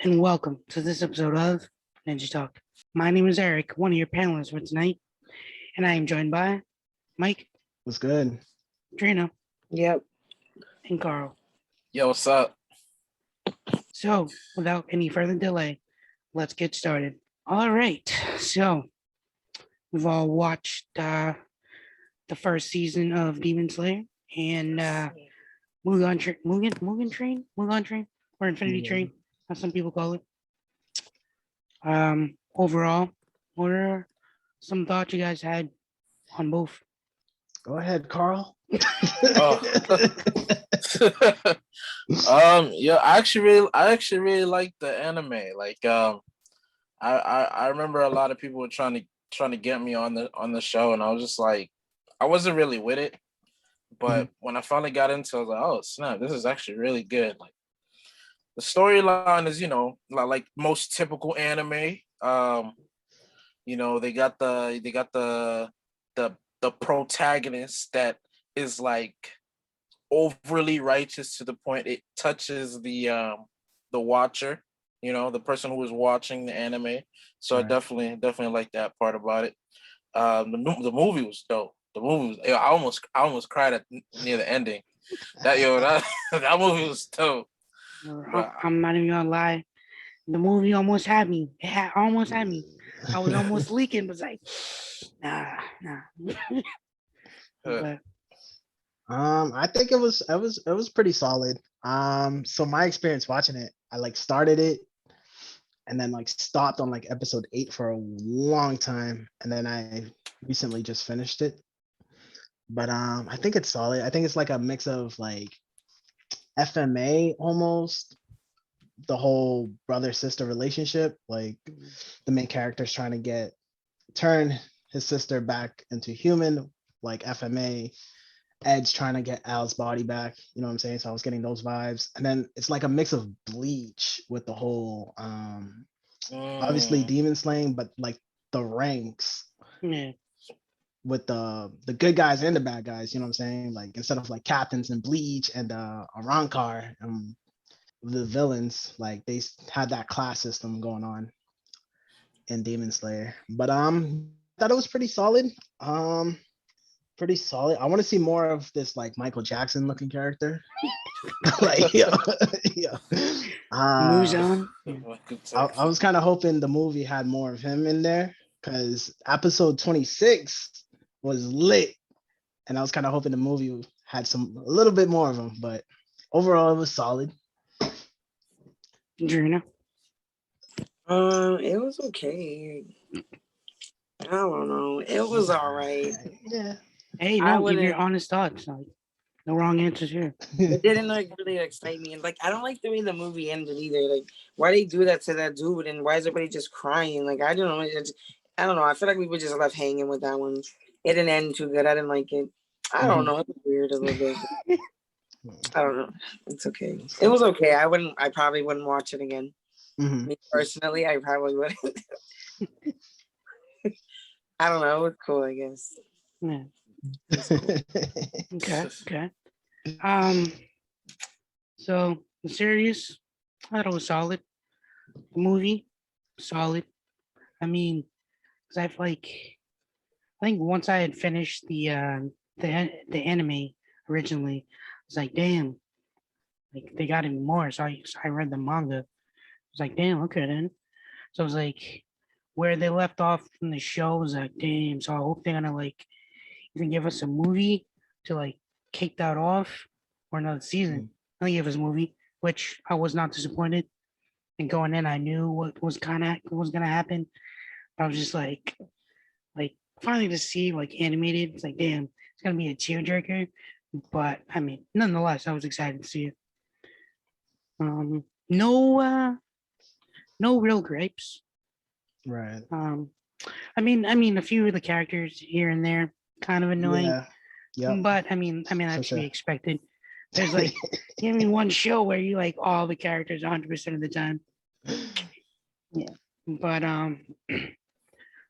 and welcome to this episode of Ninja Talk. My name is Eric, one of your panelists for tonight, and I am joined by Mike, What's good? Trina, Yep. and Carl. Yo, what's up? So, without any further delay, let's get started. All right, so we've all watched the first season of Demon Slayer and Mugen Train, or Infinity Yeah. Train, as some people call it. Overall, what are some thoughts you guys had on both? Go ahead, Carl. Oh. Yeah, I actually really like the anime. I remember a lot of people were trying to get me on the show, and I was just like, I wasn't really with it. But when I finally got into it, I was like, oh snap, this is actually really good. Like the storyline is, like most typical anime. They got the protagonist that is like overly righteous to the point it touches the watcher, the person who is watching the anime. So Right. I definitely like that part about it. The movie was dope. The movie was, I almost cried near the ending. That that movie was dope. But I'm not even gonna lie, the movie almost had me. Almost had me. I was almost leaking, but it's like, nah. But I think it was pretty solid. So my experience watching it, I like started it and then like stopped on like episode 8 for a long time, and then I recently just finished it. But I think it's solid. I think it's like a mix of like FMA almost, the whole brother sister relationship. Like the main character's trying to turn his sister back into human, like FMA. Ed's trying to get Al's body back. You know what I'm saying? So I was getting those vibes. And then it's like a mix of Bleach with the whole obviously demon slaying, but like the ranks yeah, with the good guys and the bad guys, you know what I'm saying? Like instead of like captains in Bleach and Arankar, the villains, like had that class system going on in Demon Slayer. But thought it was pretty solid. Pretty solid. I want to see more of this like Michael Jackson looking character. Like yeah. moves on. I was kind of hoping the movie had more of him in there because episode 26 was lit, and I was kind of hoping the movie had a little bit more of him. But overall, it was solid. Drina. It was okay. I don't know. It was all right. Yeah. Hey, I no, give your wouldn't- honest thoughts. Like, no wrong answers here. It didn't like really excite me, and like I don't like the way the movie ended either. Like why they do that to that dude, and why is everybody just crying? Like I don't know. I don't know. I feel like we were just left hanging with that one. It didn't end too good. I didn't like it. I don't know. It was weird a little bit. I don't know. It's okay. It was okay. I probably wouldn't watch it again. Mhm. Me personally, I probably wouldn't. I don't know. It was cool, I guess. Yeah. Okay. So the series, I thought it was solid. The movie, solid. I mean, because I think once I had finished the anime originally, I was like, damn, like they got even more. So I read the manga. I was like, damn, okay then. So I was like, where they left off from the show, I was like, damn. So I hope they're gonna like even give us a movie to like kick that off or another season. They gave us a movie, which I was not disappointed. And going in, I knew what was gonna happen. I was just like finally to see like animated. It's like, damn, it's gonna be a tearjerker. But I mean, nonetheless, I was excited to see it. No, no real gripes. Right. I mean, a few of the characters here and there kind of annoying, Yeah. Yeah. but I mean, that's to be sure. expected. There's like, give me one show where you like all the characters 100% of the time. Yeah, but other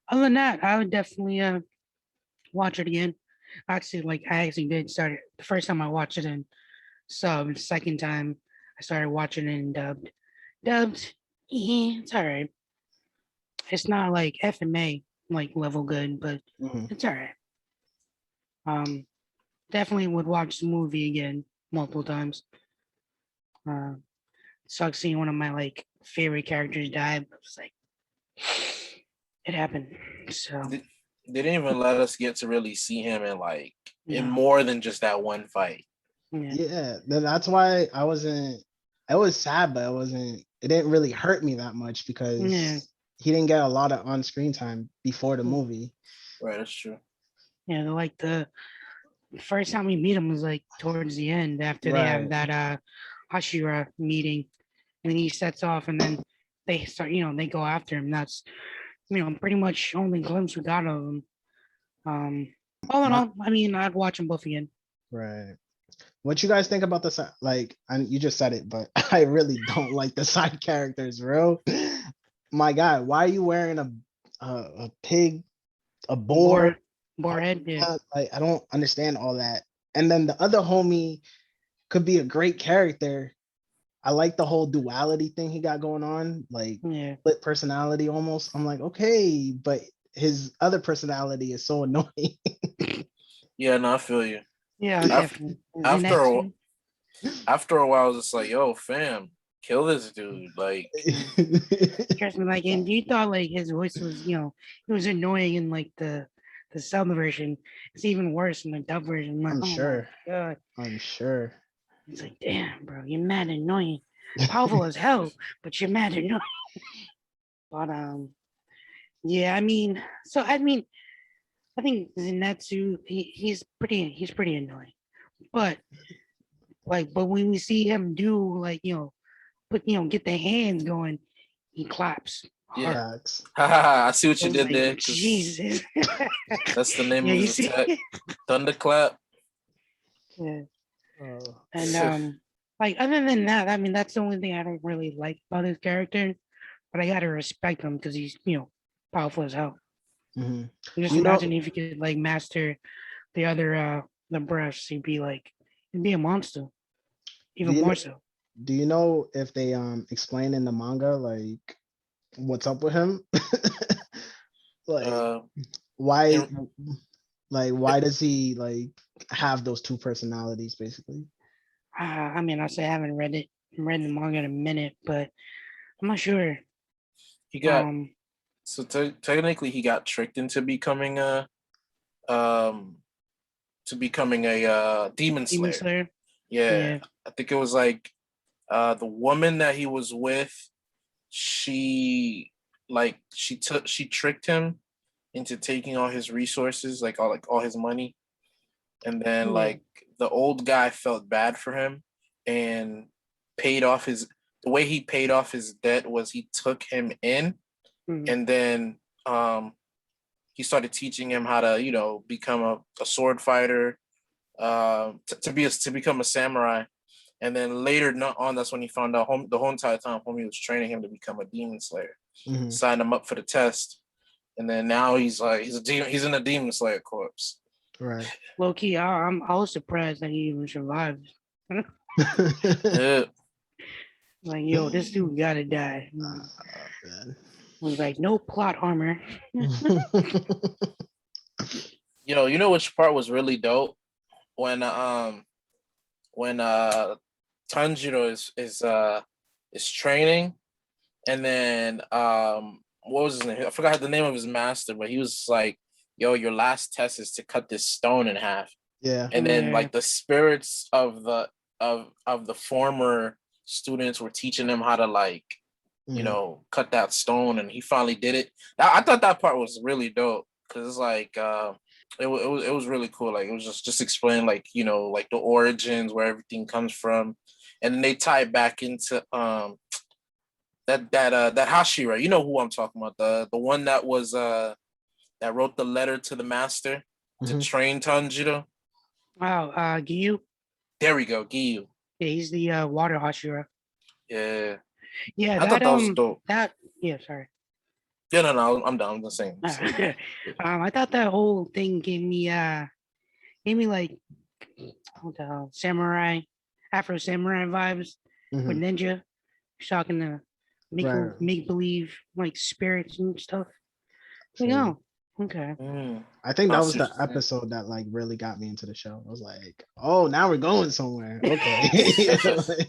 than that, I would definitely watch it again. Actually, like I actually did start it the first time I watched it in sub. The second time I started watching it in dubbed. Dubbed, Yeah, it's all right. It's not like FMA like level good, but Mhm. it's all right. Um, definitely would watch the movie again multiple times. Uh, sucks seeing one of my like favorite characters die, but it's like it happened. So They, they didn't even let us get to really see him in like in no, more than just that one fight. yeah, Yeah, that's why I wasn't. I was sad, but I wasn't. It didn't really hurt me that much yeah, because he didn't get a lot of on-screen time before the movie. Right, that's true. yeah. Like the first time we meet him was like towards the end after they have Right. that Hashira meeting, and then he sets off, and then they start, they go after him. That's pretty much only glimpse we got of him. Um, all in My, all, I mean, I'd watch them both again. right. What you guys think about the like? And you just said it, but I really don't like the side characters, bro. My guy, why are you wearing a pig, a boar? Boar, Boarhead, yeah, Like I don't understand all that. And then the other homie could be a great character. I like the whole duality thing he got going on, like yeah, split personality almost. I'm like, okay, but his other personality is so annoying. Yeah, no, I feel you. yeah, After definitely. And after that a, too. after a while, I was just like, yo, fam, kill this dude. Like, Yeah. Trust me, like, and you thought like his voice was, it was annoying in like the sub version. It's even worse in the dub version. I'm like, I'm oh my sure. god. I'm sure. It's like, damn, bro, you're mad annoying. Powerful as hell, but you're mad annoying. But yeah, I think Zenetsu, he's pretty annoying. But but when we see him do like, get the hands going, he claps yeah, hard. Facts. I see what I you was did like, there, because Jesus. that's the name Yeah, of you his see? attack. Thunderclap. Yeah. Oh, And like other than that, that's the only thing I don't really like about his character. But I gotta respect him because he's, powerful as hell. mhm. Just You know, imagine if you could like master the other the brush, he'd be a monster, do even you more know, so. do you know if they explain in the manga like what's up with him? Like uh, why in, why does he like have those two personalities basically? I say I haven't read the manga in a minute, but I'm not sure. he got Um, so technically he got tricked into becoming a um demon Demon slayer. Slayer. Yeah, Yeah. I think it was like the woman that he was with. She she tricked him into taking all his resources, like all his money, and then Yeah. like the old guy felt bad for him and paid off his the way he paid off his debt was he took him in, Mm. and then he started teaching him how to become a sword fighter, to become a samurai. And then later on, that's when he found out the whole entire time homie was training him to become a demon slayer. Mhm. Signed him up for the test, and then now he's in a demon slayer corpse. Right. Low key, I was surprised that he even survived. Yeah. Like, yo, this dude gotta die. Man. Was like, no plot armor. You know which part was really dope when when Tanjiro is training, and then what was his name? I forgot the name of his master, but he was like, "Yo, your last test is to cut this stone in half." Yeah. And then Yeah. like the spirits of the former students were teaching him how to Mhm. cut that stone, and he finally did it. I thought that part was really dope because it's like it was really cool. Like it was just explaining like like the origins, where everything comes from, and then they tie it back into that Hashira. You know who I'm talking about, the one that was that wrote the letter to the master to Mhm. train Tanjiro. Wow. Gyu. There we go, Giyu. Yeah, he's the water Hashira. Yeah, Yeah, I thought that was dope. that yeah, sorry. Yeah, no, I'm done. I'm just saying. I thought that whole thing gave me like what the hell, samurai, Afro samurai vibes with Mhm. ninja, shocking the Right. make believe like spirits and stuff. Like, True. oh, okay. I think I that see was what the you're saying. episode that like really got me into the show. I was like, oh, now we're going somewhere. Okay.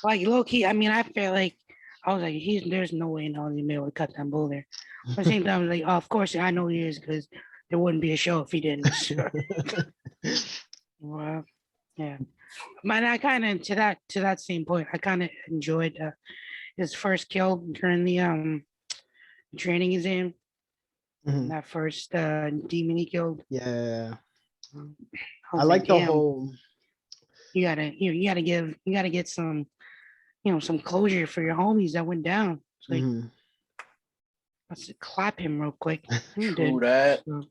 Like low key, I mean, I feel like I was like, there's no way in hell he's able to cut that bull there. But at the same time, I was like, oh, of course I know he is because there wouldn't be a show if he didn't. So, well, yeah. But I kind of to that same point, I kind of enjoyed his first kill during the training exam. Mhm. That first demon he killed. Yeah. Um, I like the whole you gotta get some some closure for your homies that went down. It's like mhm. let's clap him real quick. He True did. that. So,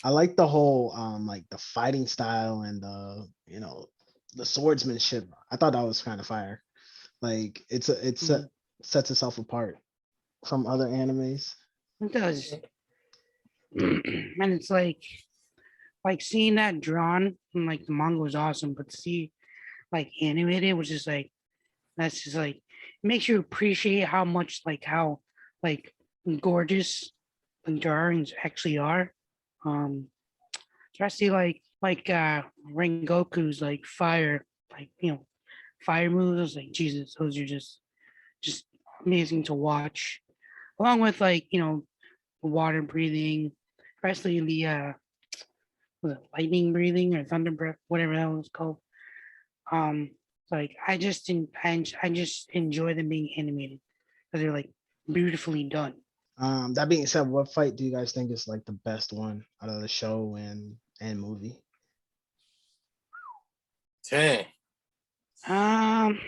I like the whole like the fighting style and the swordsmanship. I thought that was kind of fire. Like mhm. sets itself apart from other animes. It does. And it's like seeing that drawn and like the manga was awesome, but to see like animated was just like that's just like it makes you appreciate how much how like gorgeous the drawings actually are. Um Especially Rengoku's like fire, fire moves. I was like, Jesus, those are just amazing to watch. Along with water breathing, especially the was it lightning breathing or thunder breath, whatever that was called. Like I just enjoy them being animated because they're like beautifully done. That being said, what fight do you guys think is like the best one out of the show and movie? Dang. Um,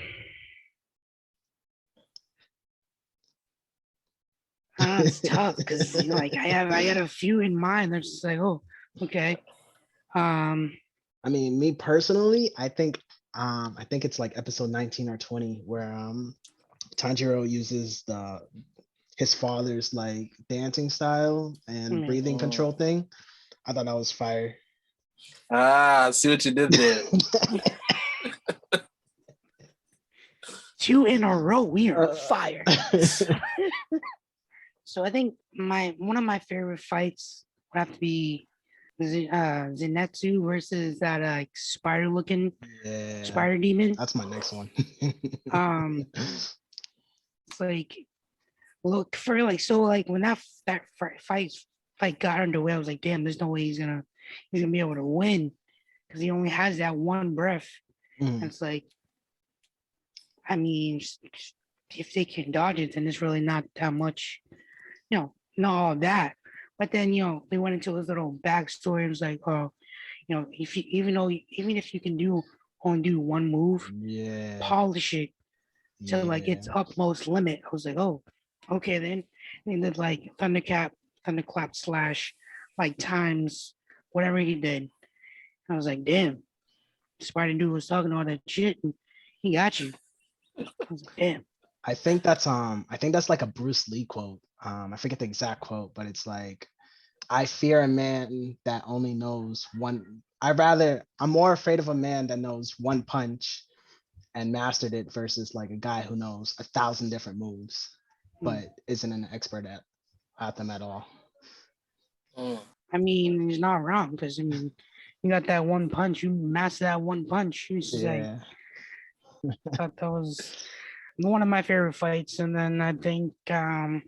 it's tough because like I had a few in mind. They're just like, oh, okay. Um, I mean, me personally, I think it's like episode 19 or 20 where Tanjiro uses the his father's like dancing style and hmm, breathing Mm. control thing. I thought that was fire. Ah, I see what you did there. 2 in a row. We are on fire. Uh, So I think one of my favorite fights would have to be Zenitsu versus that spider looking yeah, spider demon. that's my next one. Um, it's like look for like so like when that fight got underway, I was like, damn, there's no way he's gonna be able to win because he only has that one breath. And Mhm. it's like, I mean, if they can dodge it, then it's really not that much, not all that. But then they went into his little backstory. It was like, oh, if you even if you can only do one move, Yeah, polish it to like its yeah, utmost limit. I was like, oh, okay then. And then like thunderclap slash like times whatever he did. I was like, damn, Spider Dude was talking all that shit and he got you. I was like, damn. I think that's like a Bruce Lee quote. I forget the exact quote, but it's like, I fear a man that only knows one. I'm more afraid of a man that knows one punch and mastered it versus like a guy who knows 1,000 different moves, Hmm. but isn't an expert at them at all. Mm. I mean, he's not wrong because I mean, you got that one punch, you master that one punch. It's just like Yeah. thought that was one of my favorite fights. And then I think I'd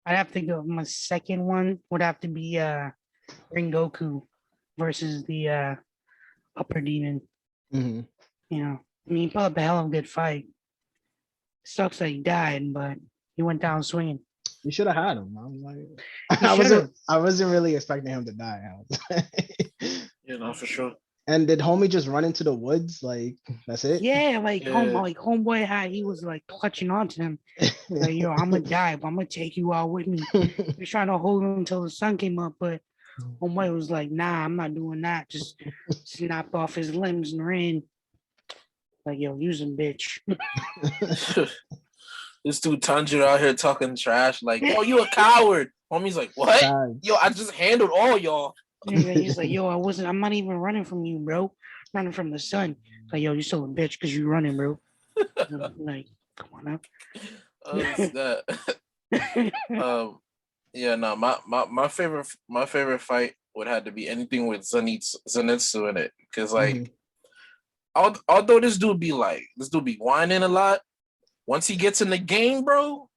have to go my second one would have to be Rengoku versus the upper demon. Mhm. I mean, he put up a hell of a good fight. Sucks that he died, but he went down swinging. You should have had him. I was like, He should have. I wasn't really expecting him to die. I was like- You know, for sure. and did homie just run into the woods? Like, that's it? Yeah, Yeah. like homeboy had he was like clutching onto him. Like, yo, I'm gonna die, but I'm gonna take you out with me. He was trying to hold him until the sun came up, but homeboy was like, nah, I'm not doing that. Just snapped off his limbs and ran. Like, yo, use him, bitch. This dude Tanjiro out here talking trash, like, "Oh, you a coward." Homie's like, "What? Facts. Yo, I just handled all y'all." He's like, yo, I'm not even running from you, bro. I'm running from the sun. Like, yo, you still a bitch because you running, bro. Like, Come on Oh, snap. um, yeah, no, my favorite fight would have to be anything with Zenitsu in it, because Mhm. like, although this dude be whining a lot, once he gets in the game, bro,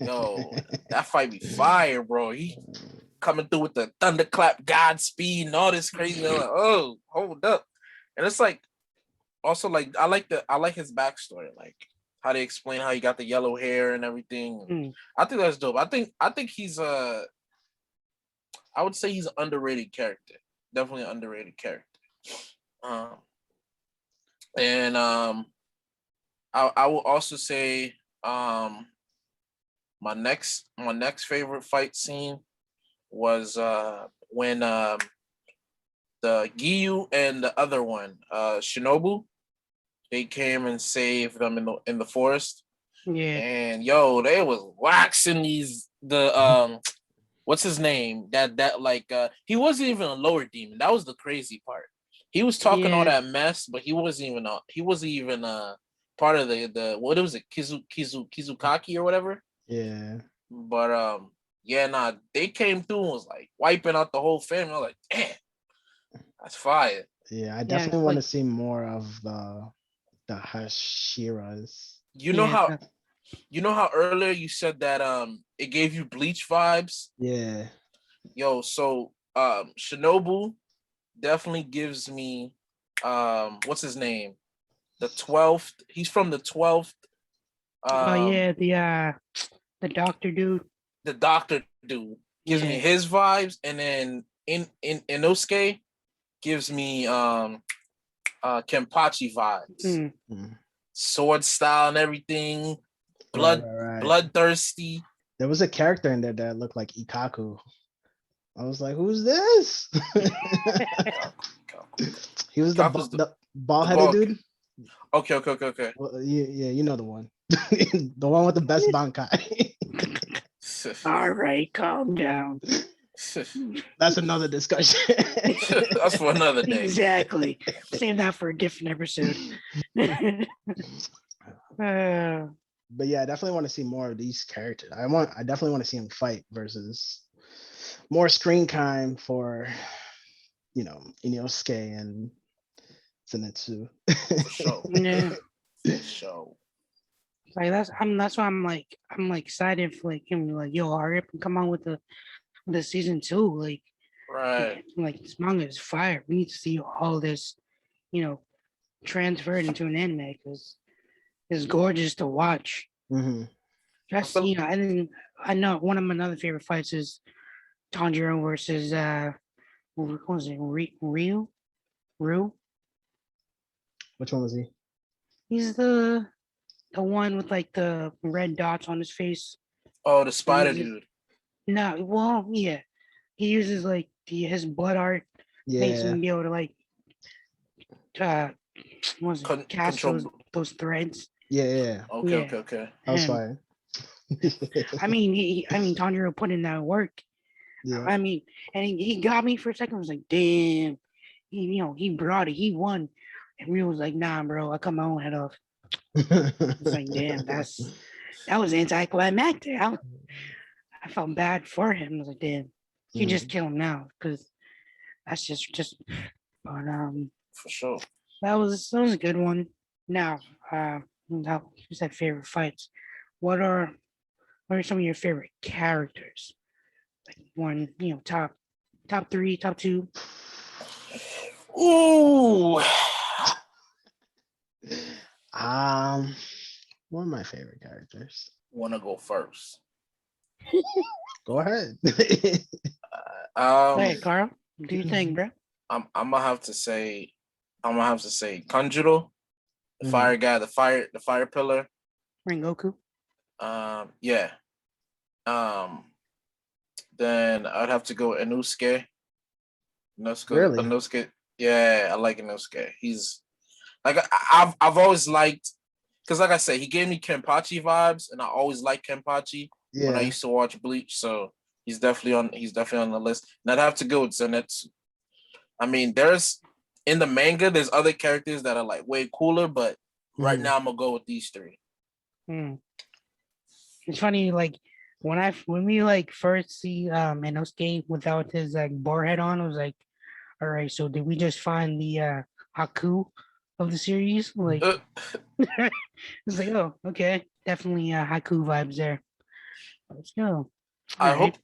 yo, that fight be fire, bro. He coming through with the thunderclap, Godspeed, and all this crazy. I'm like, oh, hold up, and it's like also like I like his backstory, like how they explain how he got the yellow hair and everything. Mm. I think that's dope. I think he's I would say he's an underrated character. Definitely an underrated character. Um, and I will also say my next favorite fight scene was when the Giyu and the other one, Shinobu, they came and saved them in the forest. Yeah. And yo, they was waxing the what's his name? That like he wasn't even a lower demon. That was the crazy part. He was talking all Yeah. that mess, but he wasn't even part of the what was it, Kizukaki or whatever. Yeah. But yeah, nah, they came through and was like wiping out the whole family. I was like, damn, that's fire. Yeah, I Yeah. definitely want to Like, see more of the Hashiras. You know yeah. how you know how earlier you said that it gave you Bleach vibes? Yeah. Yo, so Shinobu definitely gives me what's his name? The 12th. He's from the 12th. Oh Um yeah. The doctor dude. the doctor dude gives me Yeah. his vibes, and then in Inosuke gives me Kenpachi vibes. Mm. Mm. Sword style and everything. Right, Blood right, right. bloodthirsty. There was a character in there that looked like Ikaku. I was like, who's this? He was Kaku's the the bald-headed ball. dude. Okay. Well, yeah, you know the one. The one with the best bankai. All right, calm down. That's another discussion. That's for another day. Exactly. Save that for a different episode. But yeah, I definitely want to see more of these characters. I definitely want to see him fight versus more screen time for Inosuke and Zenitsu. For sure. yeah. For sure. Like that's why I'm like excited for like him like yo hurry up and come on with the season 2 Right. like this manga is fire. We need to see all this you know transferred into an anime because it's gorgeous to watch. Hmm. I Just feel I know one of my other favorite fights is Tanjiro versus what was it Ryu. Which one was he? He's the one with like the red dots on his face. oh, the He spider uses dude. no well yeah he uses like his blood art makes Yeah, him be able to like uh what was it cast Control. those threads. yeah. Okay. Yeah, That was him. fine. I mean Tanjiro put in that work. Yeah. I mean, and he got me for a second. I was like, damn, he brought it. He won. And Ryu was like, nah, bro, I cut my own head off. It's like, damn, that was anticlimactic. I felt bad for him. I was like, damn, you just Mhm. kill him now because that's just. But For sure. that was a good one. Now, now you said favorite fights. What are what are some of your favorite characters? Like one, top 3, top 2. Ooh. Um, one of my favorite characters. Wanna go first? Go ahead. Hey, Um, Carl, what do you think, bro? I'm gonna have to say, Kanjuro, the Mhm. fire guy, the fire pillar. Rengoku. Yeah. Um, then I'd have to go Inosuke. Really? Inosuke. Yeah, I like Inosuke. He's like I've always liked, because like I said, he gave me Kenpachi vibes, and I always liked Kenpachi when I Yeah. used to watch Bleach. So he's definitely on the list. And I'd have to go with Zenitsu. I mean, there's in the manga, there's other characters that are like way cooler, but right Mhm. now I'm gonna go with these three. Hmm. It's funny, like when we like first see Inosuke without his like bar head on, I was like, all right, so did we just find the Haku of the series? Like Uh, it's like, oh, okay, definitely Haku vibes there. Let's go. All I right. hope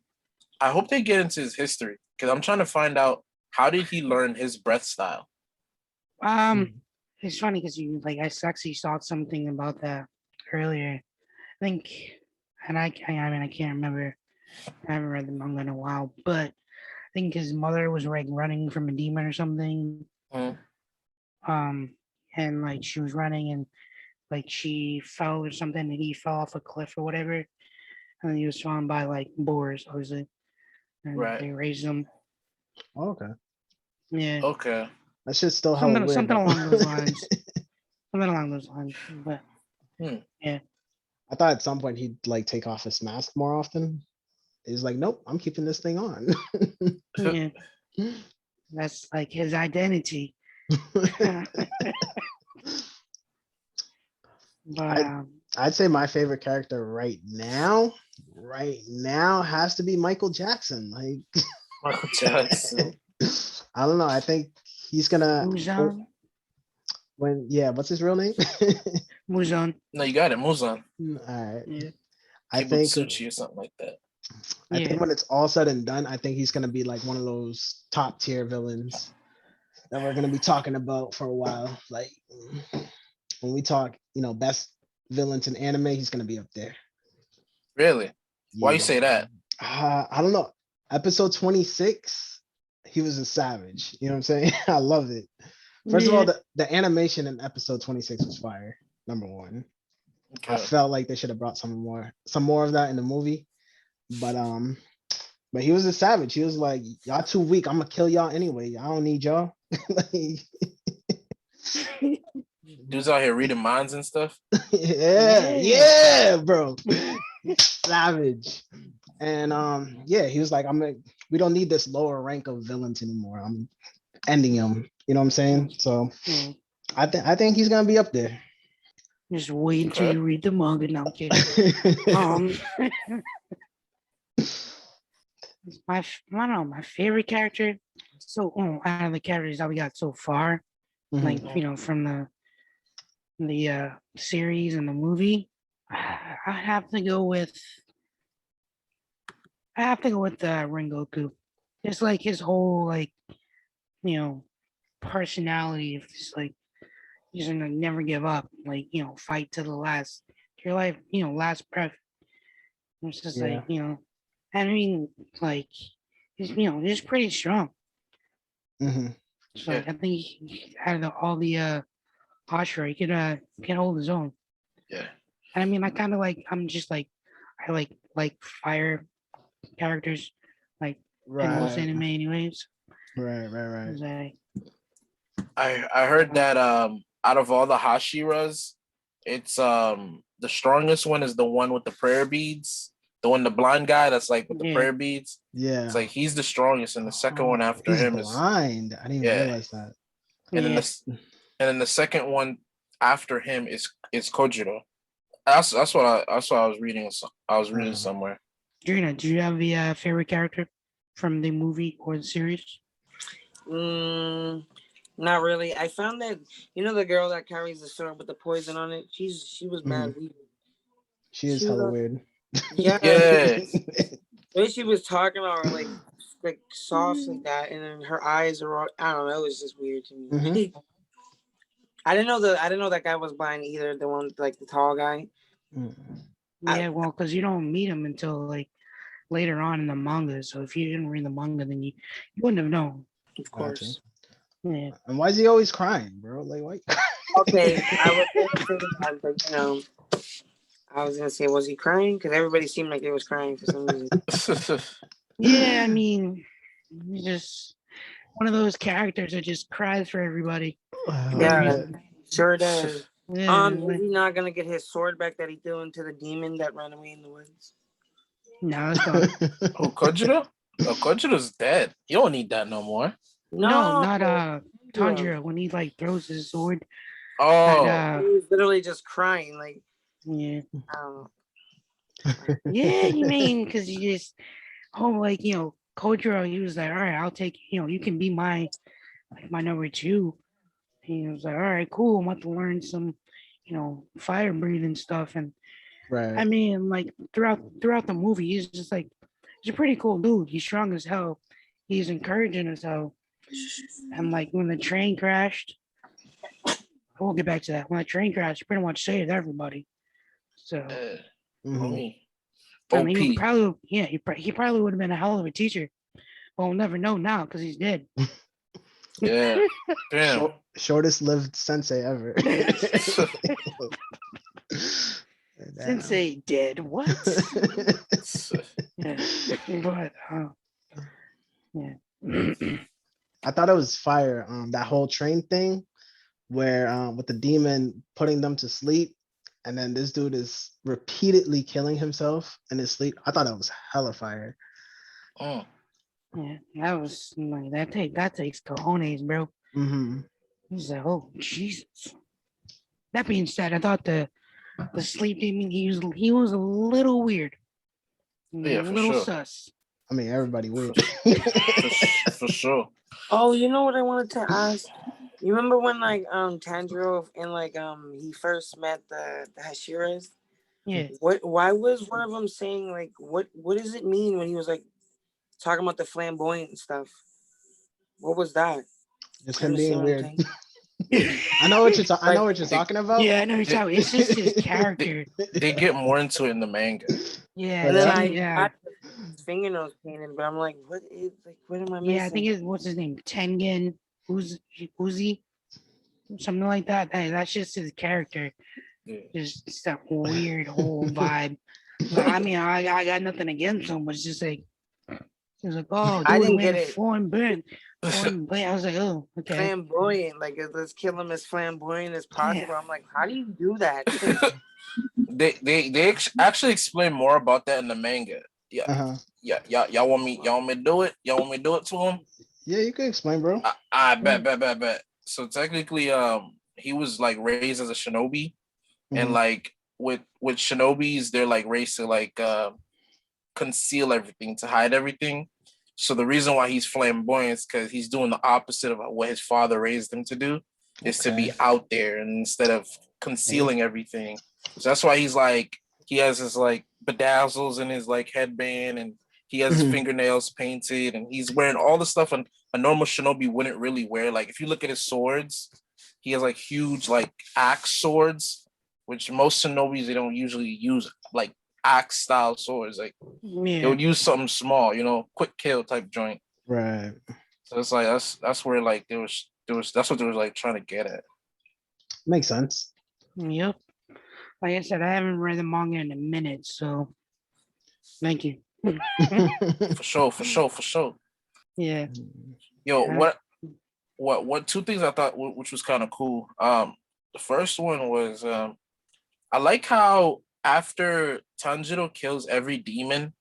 I hope they get into his history because I'm trying to find out how did he learn his breath style. Um, it's funny because you like I actually saw something about that earlier. I think, and I mean I can't remember. I haven't read the manga in a while, but I think his mother was like running from a demon or something. Mm, Um, and like she was running and like she fell or something, and he fell off a cliff or whatever, and then he was found by like boars, obviously, and right. they raised him. Okay. Yeah, Okay. That shit's still hella weird something though. along those lines. Something along those lines. But Hmm. yeah, I thought at some point he'd like take off his mask more often. He's like, nope, I'm keeping this thing on. yeah, that's like his identity. But I I'd say my favorite character right now has to be Michael Jackson. Like Michael Jackson. I don't know. I think he's gonna Muzan, when yeah, what's his real name? Muzan, No, you got it. Muzan. All right. yeah, I think Kibutsuchi or something like that. I yeah, think when it's all said and done, I think he's gonna be like one of those top tier villains that we're gonna be talking about for a while. Like when we talk, best villains in anime, he's gonna be up there. Really? Why you Yeah. say that? I don't know. Episode 26, he was a savage. You know what I'm saying? I love it. First of all, yeah. the animation in episode 26 was fire. Number one. I Okay. felt like they should have brought some more of that in the movie. But he was a savage. He was like, y'all too weak. I'm gonna kill y'all anyway. I don't need y'all. Like, Dudes out here reading minds and stuff. yeah, Yeah. yeah, bro. Savage. And yeah, he was like, we don't need this lower rank of villains anymore. I'm ending him. You know what I'm saying? So Yeah. I think he's gonna be up there. Just wait until Okay. you read the manga. No, I'm kidding. I don't know, my favorite character. So out of the characters that we got so far, Mhm. like from the series and the movie, I have to go with Rengoku. Just like his whole like you know personality of just like he's gonna never give up, like fight to the last your life, last breath. It's just Yeah. like I mean like he's pretty strong. Mhm. So Yeah. I think out of all the Ashura, he can hold his own. Yeah. And I mean, I'm just like I like fire characters, like in most Right. anime, anyways. Right. It's like, I heard that out of all the Hashiras, it's the strongest one is the one with the prayer beads. The blind guy that's like with the yeah, prayer beads. Yeah. It's like he's the strongest, and the second one after He's him is blind. I didn't even yeah. realize that. And then yeah. the second one after him is Kojiro. That's what I was reading. I was reading somewhere. Drina, do you have the favorite character from the movie or the series? Not really. I found that the girl that carries the sword with the poison on it. She was mad weird. She is She was hella weird. yeah. Yeah. The way she was talking about her like soft like that, and then her eyes are all, I don't know. It was just weird to me. Mhm. I didn't know that guy was blind either. The one like the tall guy. Yeah, well, because you don't meet him until like later on in the manga. So if you didn't read the manga, then you wouldn't have known. Of Gotcha. course. Yeah. And why is he always crying, bro? Like, why? Okay, I was gonna say that, but I was gonna say, was he crying? Because everybody seemed like they was crying for some reason. Yeah, I mean, he's just one of those characters that just cries for everybody. For no Yeah, reason. sure does. Yeah, Is he not gonna get his sword back that he threw into the demon that ran away in the woods? no, it's gone. Oh, Kojiro? Oh, Kojiro's dead. You don't need that no more. No, not Tanjiro. Tanjiro when he like throws his sword at Oh, He was literally just crying. Like Yeah. Um, Yeah, you mean because you just like Kojiro, he was like, all right, I'll take you can be my number two. He was like, all right, cool. I'm about to learn some, fire breathing stuff. And I Right. mean, like throughout the movie, he's just like he's a pretty cool dude. He's strong as hell. He's encouraging as hell. And like when the train crashed, we'll get back to that. When the train crashed, he pretty much saved everybody. So Mhm. Homie. I mean, OP. he probably would have been a hell of a teacher. But we'll never know now because he's dead. Yeah. Damn. Shortest lived sensei ever. Damn. Sensei dead. What? Yeah. But yeah. I thought it was fire. That whole train thing where with the demon putting them to sleep, and then this dude is repeatedly killing himself in his sleep. I thought that was hella fire. Mm. Yeah, that was like that takes cojones, bro. Mm-hmm. He's like, oh Jesus. That being said, I thought the sleep demon he was a little weird, a Yeah, for little sure. sus. I mean, everybody weird. For sure. oh, you know what I wanted to ask? You remember when like Tanjiro and like he first met the Hashiras? Yeah, Why was one of them saying like what does it mean when he was like talking about the flamboyant and stuff? What was that? Just You him understand being what I'm weird. saying? I know what you're. I know Like, what you're They, talking about. yeah, I know it's how it's just his character. they get more into it in the manga. Yeah, Oh, and then yeah? I yeah, got his fingernails painted, but I'm like, what am I yeah. I think missing? it's what's his name, Tengen Uzi, something like that. That's just his character. Yeah. Just that weird whole vibe. Like, I mean, I got nothing against him, but it's just like it's like, oh, I dude, didn't man, get it. flamboyant. I was like, oh, okay, Flamboyant, like let's kill him as flamboyant as yeah, possible. I'm like, how do you do that? they actually explain more about that in the manga. Yeah. Uh-huh. Yeah, y'all want me to do it? Y'all want me to do it to him? Yeah, you can explain, bro. I bet. So technically, he was like raised as a shinobi, and Mhm. like with shinobis, they're like raised to like conceal everything, to hide everything. So the reason why he's flamboyant is because he's doing the opposite of what his father raised him to do, is to Okay. be out there and instead of Hey. concealing everything. So that's why he's like he has his like bedazzles in his like headband, and he has his Mhm. fingernails painted, and he's wearing all the stuff a normal shinobi wouldn't really wear. Like if you look at his swords, he has like huge like axe swords, which most shinobis they don't usually use like axe style swords. Like they yeah, would use something small, quick kill type joint. Right. So it's like that's where like there was that's what they was like trying to get at. Makes sense. yep. Like I said, I haven't read the manga in a minute, so thank you. For sure. Yeah, Yo, uh, what two things I thought which was kind of cool. The first one was I like how after Tanjiro kills every demon,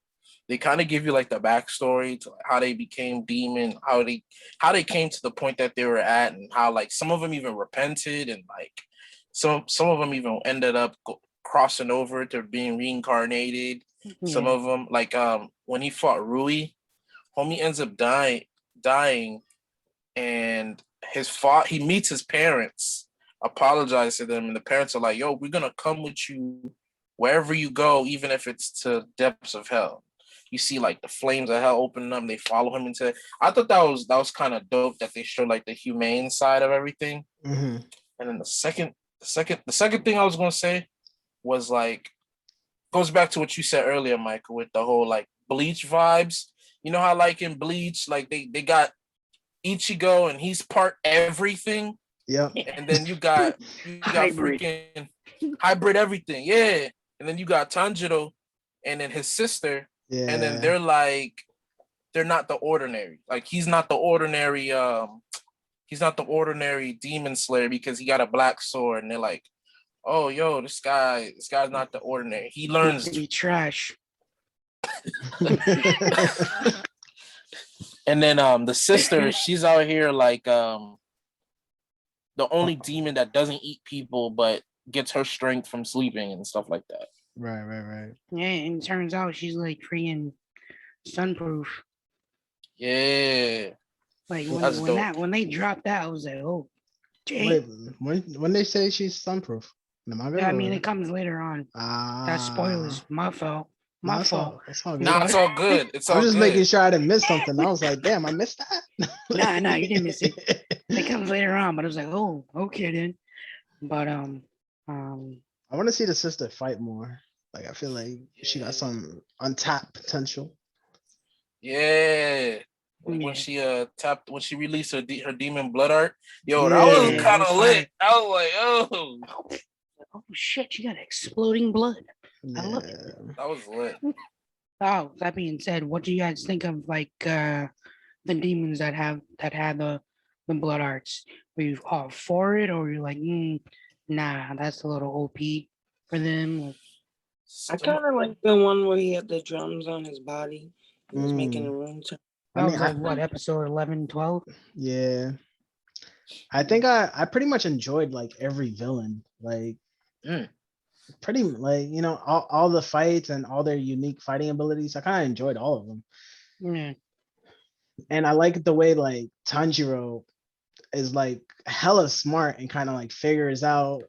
they kind of give you like the backstory to how they became demon, how they came to the point that they were at, and how like some of them even repented, and like some of them even ended up crossing over to being reincarnated. Some yeah, of them like when he fought Rui, homie ends up dying, and he meets his parents, apologize to them, and the parents are like, "Yo, we're gonna come with you wherever you go, even if it's to depths of hell." You see like the flames of hell opening up, and they follow him into. I thought that was kind of dope that they showed like the humane side of everything. Mhm. And then the second thing I was gonna say was like goes back to what you said earlier, Michael, with the whole like Bleach vibes. You know how like in Bleach, like they got Ichigo and he's part everything, Yep. and then you got hybrid. freaking hybrid everything, yeah. And then you got Tanjiro, and then his sister, and then Yeah. they're not the ordinary. Like he's not the ordinary demon slayer because he got a black sword, and they're like, oh yo, this guy's not the ordinary. He learns, Be trash. and then the sister, she's out here like the only demon that doesn't eat people but gets her strength from sleeping and stuff like that. Right. Yeah, and it turns out she's like freaking sunproof. Yeah, Like Wait, that's dope. when they dropped that, I was like, oh, wait, damn. when they say she's sunproof in the manga, Yeah, I mean, or it comes later on. That's spoilers. My fault. no, My fault. it's all good. Nah, it's all good. It's I was all just making good. sure I didn't miss something. I was like, damn, I missed that. Nah, you didn't miss it. It comes later on, but I was like, oh, okay then. But I want to see the sister fight more. Like I feel like she got Yeah. some untapped potential. Yeah. Like Yeah. when she released her demon blood art, yo, that Yeah. was Yeah, kind it was of lit. fire. I was like, oh, Oh shit, you got exploding blood. I love it. Yeah. that was lit. Oh, that being said, what do you guys think of like the demons that had the blood arts? Were you all for it, or were you like, nah, that's a little OP for them? I Some- kind of like the one where he had the drums on his body. He was making a Mm. room to. I That mean, was like what, episode 11, 12? yeah. I think I pretty much enjoyed like every villain. Like Mm. pretty like all the fights and all their unique fighting abilities. I kind of enjoyed all of them. Yeah. And I like the way like Tanjiro is like hella smart and kind of like figures out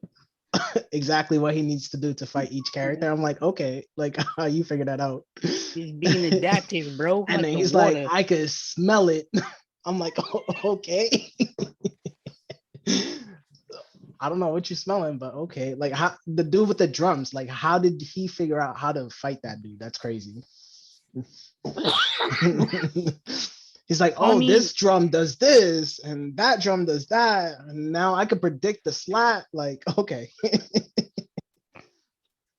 exactly what he needs to do to fight each character. I'm like, okay, like how you figured that out. He's being adaptive, bro. And Like then the he's water. like, I could smell it. I'm like, oh, okay. I don't know what you're smelling, but okay. Like how the dude with the drums, like how did he figure out how to fight that dude? That's crazy. He's like, I oh, mean, this drum does this, and that drum does that, and now I could predict the slap. Like, okay.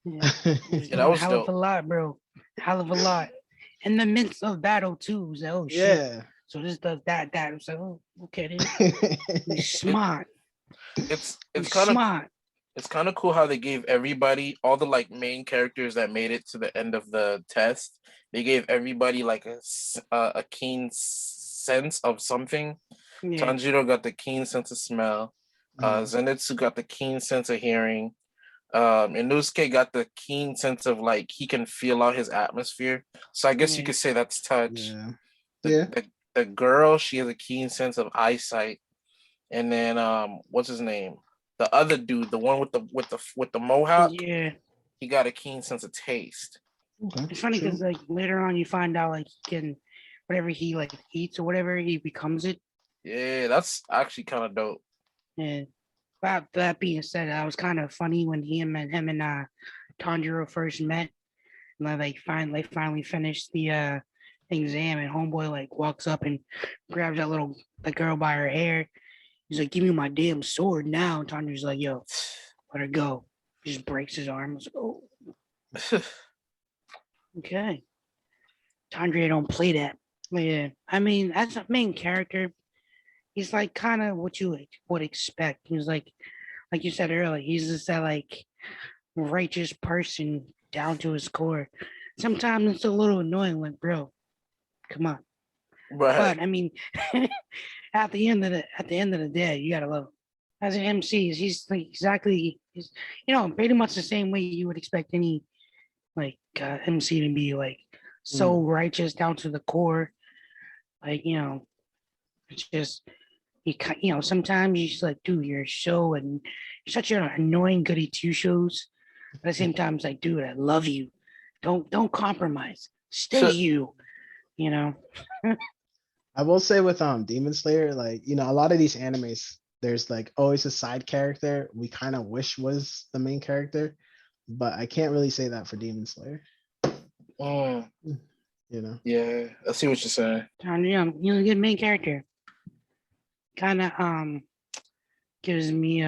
yeah, he's Yeah, that doing a was hell of a dope. lot, bro. Hell of a lot. In the midst of battle too. It's like, oh shit. Yeah. So this does that. It's like, oh, okay then. He's smart. It's He's kind of smart. it's kind of cool how they gave everybody, all the like main characters that made it to the end of the test. They gave everybody like a keen sense of something. Yeah. Tanjiro got the keen sense of smell. Mhm. Zenitsu got the keen sense of hearing. Inosuke got the keen sense of like he can feel out his atmosphere. So I guess you Yeah. could say that's touch. Yeah. The, Yeah. the girl, she has a keen sense of eyesight. And then what's his name? The other dude, the one with the mohawk, Yeah. he got a keen sense of taste. Okay. It's funny True. because like later on you find out like he can whatever he like eats or whatever he becomes it. Yeah, that's actually kind of dope. And that being said, that was kind of funny when him and Tanjiro first met. And then they finally finished the exam, and homeboy like walks up and grabs the girl by her hair. He's like, "Give me my damn sword now." And Tanjiro's like, "Yo, let her go." He just breaks his arm. I was like, "Oh, okay." Tanjiro don't play that. But yeah, I mean, as a main character, he's like kind of what you would expect. He's like you said earlier, he's just that like righteous person down to his core. Sometimes it's a little annoying, like, bro, come on. Right. But I mean, at the end of the day, you gotta love him. As an MC, he's like exactly, he's, pretty much the same way you would expect any like MC to be like so righteous down to the core. Like it's just sometimes you just like, dude, you're so and you're such an annoying goody two shows. But at the same time, it's like, dude, I love you. Don't compromise. Stay you. You know. I will say with Demon Slayer, like a lot of these animes, there's like always a side character we kind of wish was the main character, but I can't really say that for Demon Slayer. Mm, You know. yeah, I see what you're saying. Good main character. Kind of gives me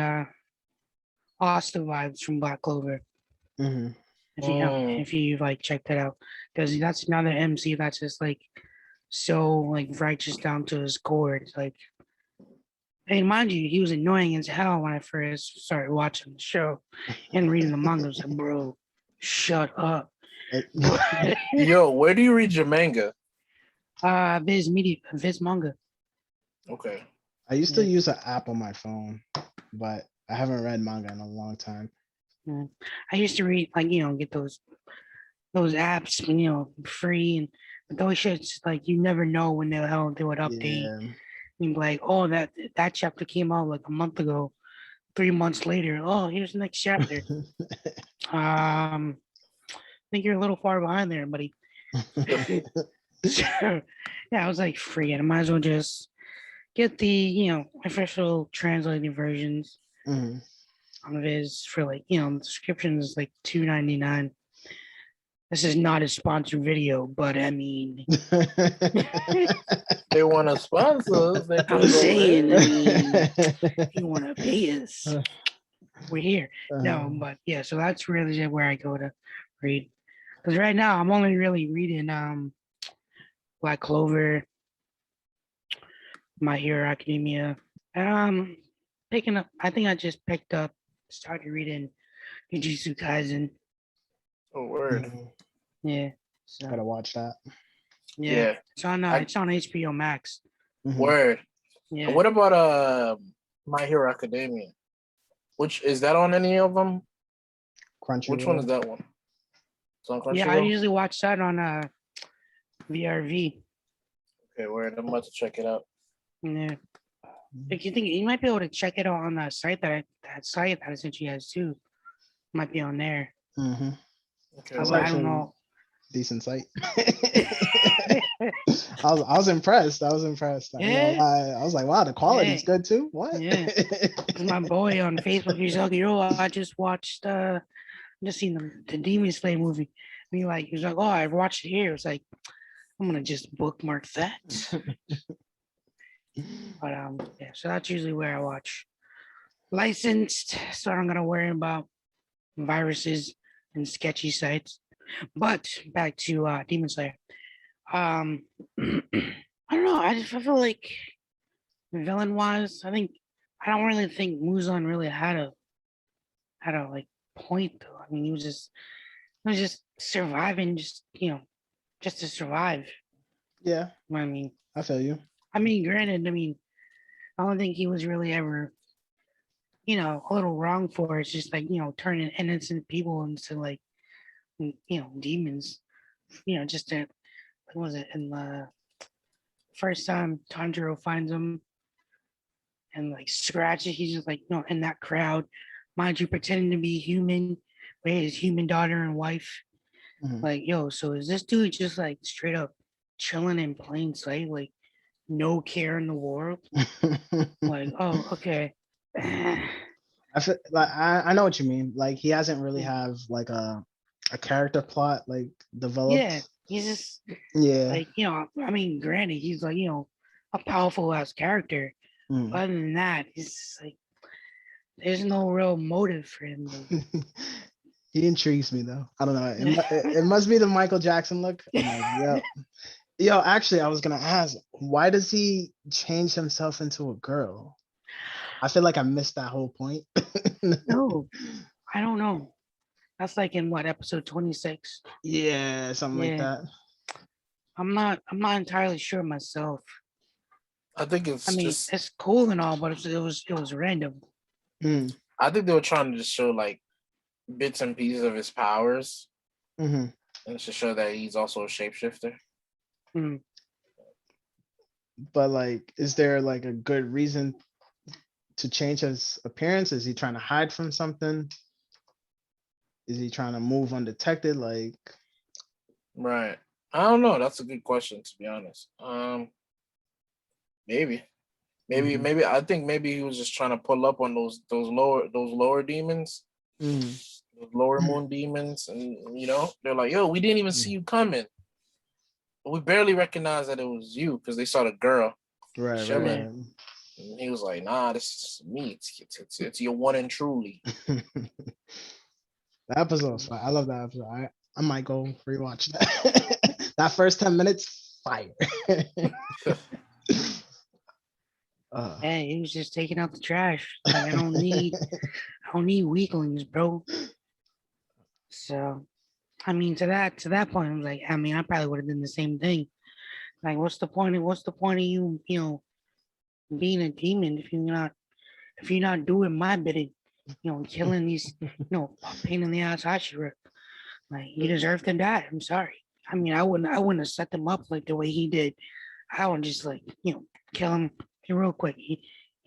Austin vibes from Black Clover. Mm-hmm. If you like check that out, because that's another MC that's just like so like righteous down to his core. It's like, hey, mind you, he was annoying as hell when I first started watching the show and reading the manga. I was like, bro, shut up. Yo, where do you read your manga? Viz manga. Okay. I used to use an app on my phone, but I haven't read manga in a long time. Yeah. I used to read like get those apps free and but those shits like you never know when the hell they would update. Yeah. You'd be like, oh that chapter came out like a month ago. 3 months later, oh here's the next chapter. I think you're a little far behind there, buddy. So, yeah, I was like, free it. I might as well just get the official translated versions Mhm. on Viz for like the subscription is like $2.99. This is not a sponsored video, but I mean, They want to sponsor us. They I'm could go saying, I ahead. mean, if you want to pay us, we're here. No, Uh, but yeah, so that's really just where I go to read. Because right now I'm only really reading Black Clover, My Hero Academia. Picking up. I think I just started reading Jujutsu Kaisen. Oh, word. mhm. Yeah. So Gotta watch that. yeah, Yeah, it's on HBO Max. Mhm. word. Yeah. And what about My Hero Academia? Which is that on any of them? Which one is Crunchyroll. that one? It's on Yeah, I Crunchyroll. usually watch that on VRV. Okay, word. I'm about to check it out. Yeah. If you think you might be able to check it out on that site that site that I sent you guys too. Might be on there. Mm-hmm. Okay, That's But I word. don't actually know. decent site. I was impressed. I was impressed. I ain't gonna Yeah. lie. I was like, wow, the quality's Yeah. good too. What? Yeah. 'Cause my boy on Facebook, he's like, yo, I just watched just seen the Demon Slayer movie. And he was like, oh, I watched it here. It's like, I'm gonna just bookmark that. But yeah, so that's usually where I watch. Licensed, so I don't gotta worry about viruses and sketchy sites. But back to Demon Slayer. Um I don't know. I feel like villain wise, I don't really think Muzan really had a like point though. I mean he was just surviving just to survive. Yeah, I mean I feel you. granted, I don't think he was really ever, a little wrong for it. It's just like, turning innocent people into like demons. Just to what was it in the first time Tanjiro finds him and like scratches, he's just like, in that crowd, mind you, pretending to be human with his human daughter and wife. Mhm. Like, yo, so is this dude just like straight up chilling in plain sight, like no care in the world? Like, oh, okay. I feel like I know what you mean. Like he hasn't really have like a character plot like Yeah, developed. he's just Yeah. like, granted, he's like, a powerful ass character. Mm. Other than that, he's just like, there's no real motive for him. He intrigues me though. I don't know. It must be the Michael Jackson look. I'm like, yeah. Yo, actually, I was gonna ask, why does he change himself into a girl? I feel like I missed that whole point. No, I don't know. That's like in what episode 26. Yeah, something like Yeah, that. I'm not entirely sure myself. I think it's just. It's cool and all, but it was random. Mm, I think they were trying to just show like bits and pieces of his powers, hmm and to show that he's also a shapeshifter. Mm. But like, is there like a good reason to change his appearance? Is he trying to hide from something? Is he trying to move undetected? Like, Right. I don't know. That's a good question, to be honest. Maybe, maybe, mhm, maybe. I think maybe he was just trying to pull up on those lower demons, mhm, those lower moon demons, and they're like, "Yo, we didn't even see mhm. you coming. We barely recognized that it was you because they saw the girl Right, chilling." Yeah. right, And he was like, "Nah, this is me. It's your one and truly." right. The episode's fire. I love that episode. I might go rewatch that. That first 10 minutes, fire. uh, Hey, he was just taking out the trash. Like I don't need weaklings, bro. So to that point, I was like, I probably would have done the same thing. Like, what's the point of you, being a demon if you're not doing my bidding? killing these, pain in the ass Hashira. Like you deserve to die. I'm sorry. I mean, I wouldn't have set them up like the way he did. I would just like, kill him real quick. He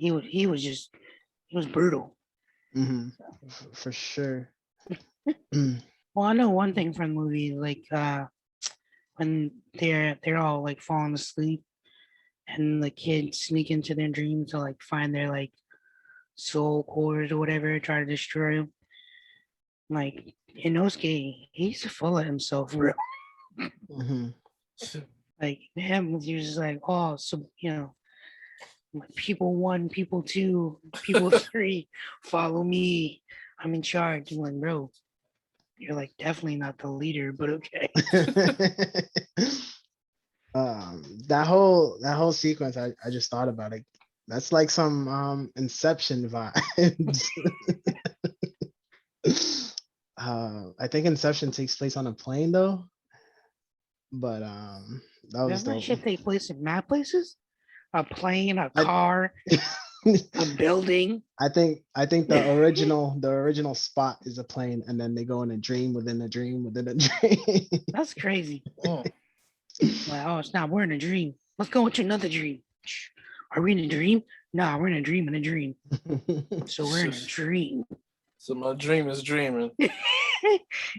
was brutal. Mhm. For sure. Well, I know one thing from the movie, like when they're all like falling asleep and the kids sneak into their dream to like find their like soul cores or whatever, try to destroy them. Like Inosuke, he's full of himself, bro. Mhm. Like him, he was just like, oh, so like, people one, people two, people three, follow me. I'm in charge. I'm like, bro, you're like definitely not the leader, but okay. That whole sequence, I just thought about it. That's like some Inception vibes. I think Inception takes place on a plane though, but that was Doesn't that dope. shit take place in mad places? A plane, a I- car, a building. I think the original spot is a plane, and then they go in a dream within a dream within a dream. That's crazy. Oh, Like, oh, it's not. We're in a dream. Let's go into another dream. Shh. Are we in a dream? Nah, we're in a dream in a dream. So we're in a dream. so my dream is dreaming.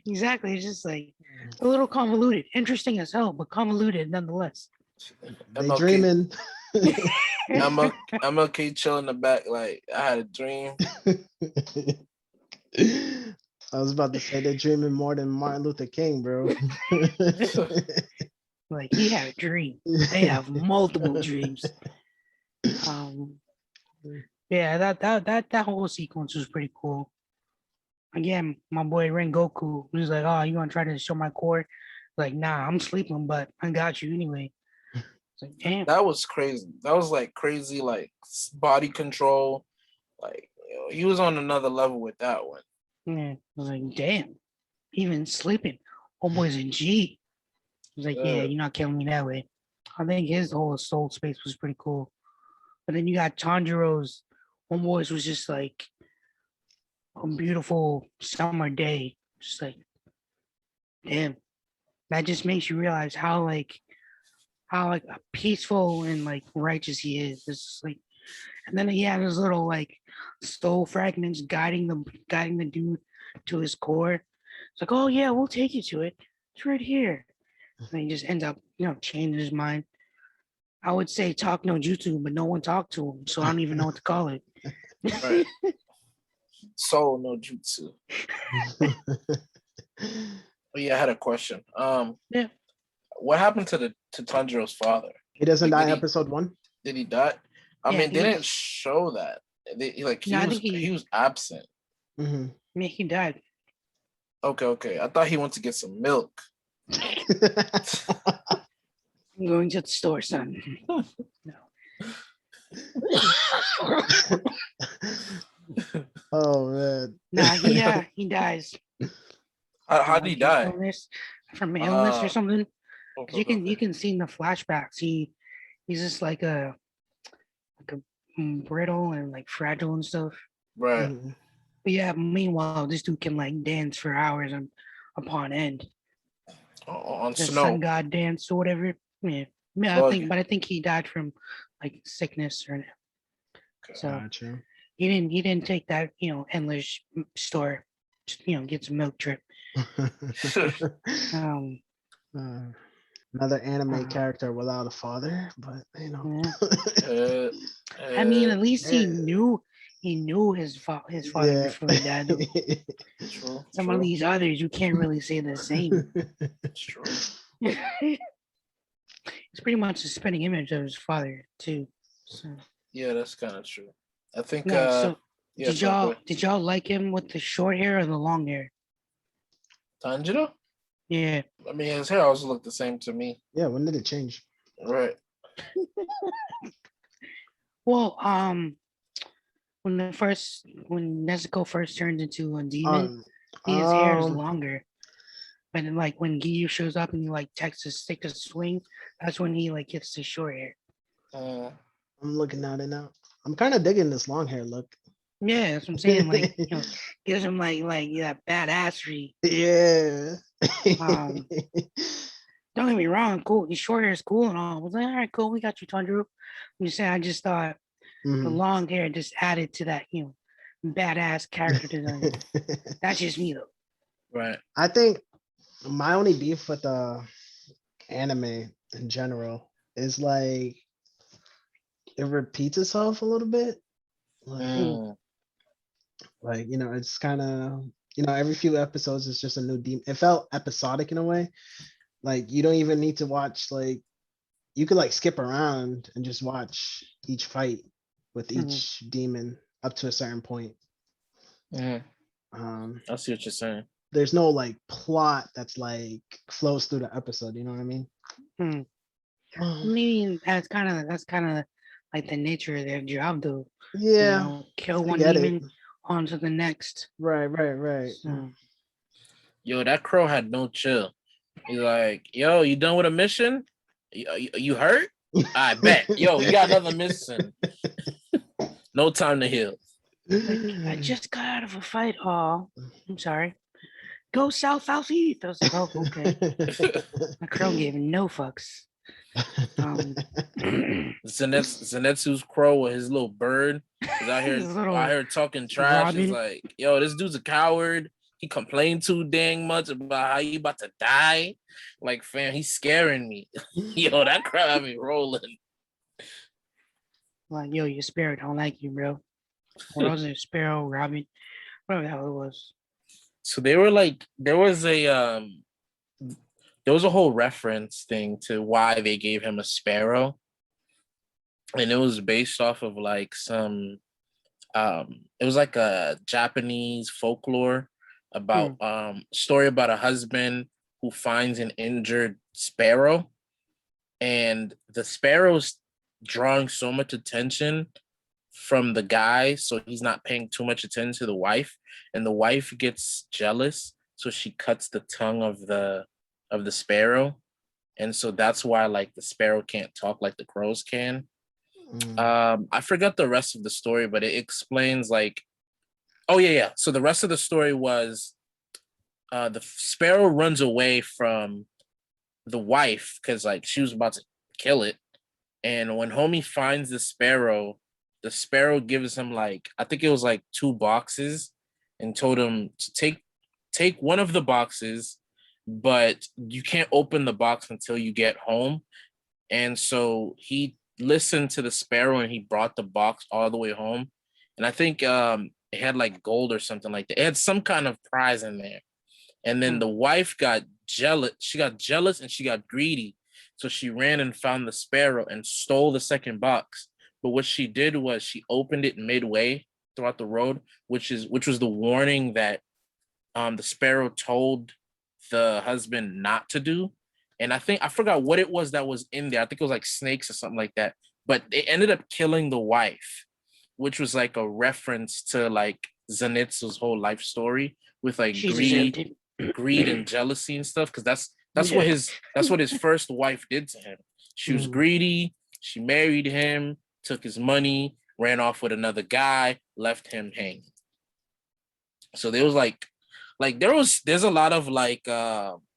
Exactly. It's just like a little convoluted. Interesting as hell, but convoluted nonetheless. They MLK, dreaming. MLK chill in the back. Like I had a dream. I was about to say they're dreaming more than Martin Luther King, bro. Like he had a dream. They have multiple dreams. Yeah, that whole sequence was pretty cool. Again, my boy Rengoku was like, "Oh, you gonna try to show my core?" Like, nah, I'm sleeping, but I got you anyway. It's like, damn. That was crazy. That was like crazy, like body control. Like he was on another level with that one. Yeah, I was like, damn. Even sleeping, homeboy's a G. He's like, yeah, you're not killing me that way. I think his whole soul space was pretty cool. But then you got Tanjiro's homeboys was just like a beautiful summer day. Just like, damn. That just makes you realize how peaceful and like righteous he is. It's just like, and then he had his little like soul fragments guiding the dude to his core. It's like, oh yeah, we'll take you to it. It's right here. And he just ends up, changing his mind. I would say talk no jutsu, but no one talked to him, so I don't even know what to call it. Right. Soul no jutsu. But yeah, I had a question. Yeah. What happened to Tanjiro's father? He doesn't Like, die did in he- episode 1. Did he die? I Yeah, mean, they he- didn't show that. He No, I was think he was absent. Mm-hmm. I mean, he died. Okay. I thought he went to get some milk. I'm going to the store, son. No. Oh man. Nah, he dies. How did he die? From illness or something. 'Cause Okay. you can see in the flashbacks he's just like a brittle and like fragile and stuff. Right. Mhm. But yeah, meanwhile, this dude can like dance for hours upon end. On The snow. sun god dance or whatever. Yeah. I think he died from like sickness or so. Gotcha. He didn't take that endless store. Just, get some milk drip. Um, Another anime character without a father, but yeah. I mean, at least he knew his father yeah. before he died. True. Some of these others, you can't really say the same. True. It's pretty much a spinning image of his father too. So, Yeah, that's kind of true. I think. no, so Yeah, did y'all like him with the short hair or the long hair? Tanjiro? Yeah. I mean, his hair always looked the same to me. Yeah, when did it change? Right. Well, when Nezuko first turned into a demon, his hair is longer. But then, like when Giyu shows up and he like texts his stick to swing, that's when he like gets the short hair. I'm looking at it now. I'm kind of digging this long hair look. Yeah, that's what I'm saying. Like, gives him like yeah, badassery. Yeah. Um, don't get me wrong, cool. His short hair is cool and all. I was like, all right, cool, we got you, Tundra. I'm just saying, I just thought the Mhm. long hair just added to that, badass character design. That's just me though. Right. I think my only beef with the anime in general is like it repeats itself a little bit. Like, Mm. Mm. it's kind of every few episodes it's just a new demon. It felt episodic in a way. Like you don't even need to watch like you could like skip around and just watch each fight with Mhm. each demon up to a certain point. Mhm. Um, I see what you're saying. there's no like plot that's like flows through the episode. You know what I mean? Hmm. I mean, that's kind of like the nature of their job, though. Yeah, Kill I one get it. demon, on to the next. Right. So, Yo, that crow had no chill. He's like, yo, you done with a mission? You hurt? I bet. Yo, you got another mission. No time to heal. like, I just got out of a fight. Oh, I'm sorry. Go south, southeast. I was like, oh, okay. My crow gave no fucks. Um, Zenetsu's crow with his little bird is out his little here talking trash. He's Robin. like, yo, this dude's a coward. He complained too dang much about how he about to die. Like, fam, he's scaring me. Yo, that crow had me rolling. Like, yo, your spirit don't like you, bro. What was it? Sparrow, Robin, whatever the hell it was. So they were like, there was a whole reference thing to why they gave him a sparrow, and it was based off of like some it was like a Japanese folklore about story about a husband who finds an injured sparrow, and the sparrow's drawing so much attention from the guy, so he's not paying too much attention to the wife, and the wife gets jealous, so she cuts the tongue of the sparrow, and so that's why like the sparrow can't talk like the crows can. I forgot the rest of the story, but it explains like, oh yeah. So the rest of the story was the sparrow runs away from the wife because like she was about to kill it, and when homie finds the sparrow gives him like I think it was like 2 boxes, and told him to take one of the boxes, but you can't open the box until you get home. And so he listened to the sparrow and he brought the box all the way home. And I think it had like gold or something like that. It had some kind of prize in there. And then the wife got jealous. She got jealous and she got greedy. So she ran and found the sparrow and stole the second box. But what she did was she opened it midway throughout the road, which was the warning that the sparrow told the husband not to do. And I think I forgot what it was that was in there. I think it was like snakes or something like that. But they ended up killing the wife, which was like a reference to like Zenitsu's whole life story with like She deserved greed it. and jealousy and stuff. Because Yeah. that's what his first wife did to him. She was greedy. She married him, took his money, ran off with another guy, left him hanging. So there was there's a lot of like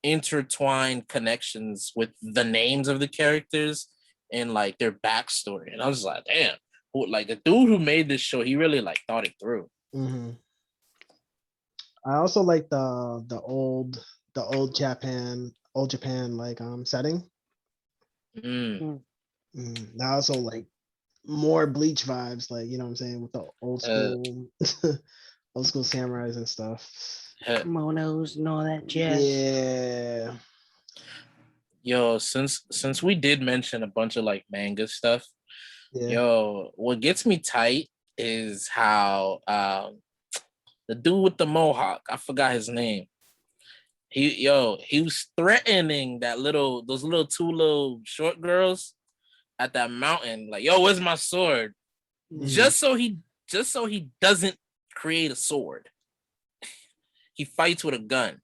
intertwined connections with the names of the characters and like their backstory. And I was like, damn, like the dude who made this show, he really like thought it through. I also like the old Japan like setting. That also like more Bleach vibes, like you know what I'm saying, with the old school old school samurais and stuff. Kimonos and all that jazz. Yeah. Yo, since we did mention a bunch of like manga stuff, yo, what gets me tight is how the dude with the mohawk, I forgot his name. He was threatening those little two little short girls at that mountain, like, yo, where's my sword? Just so he doesn't create a sword. He fights with a gun.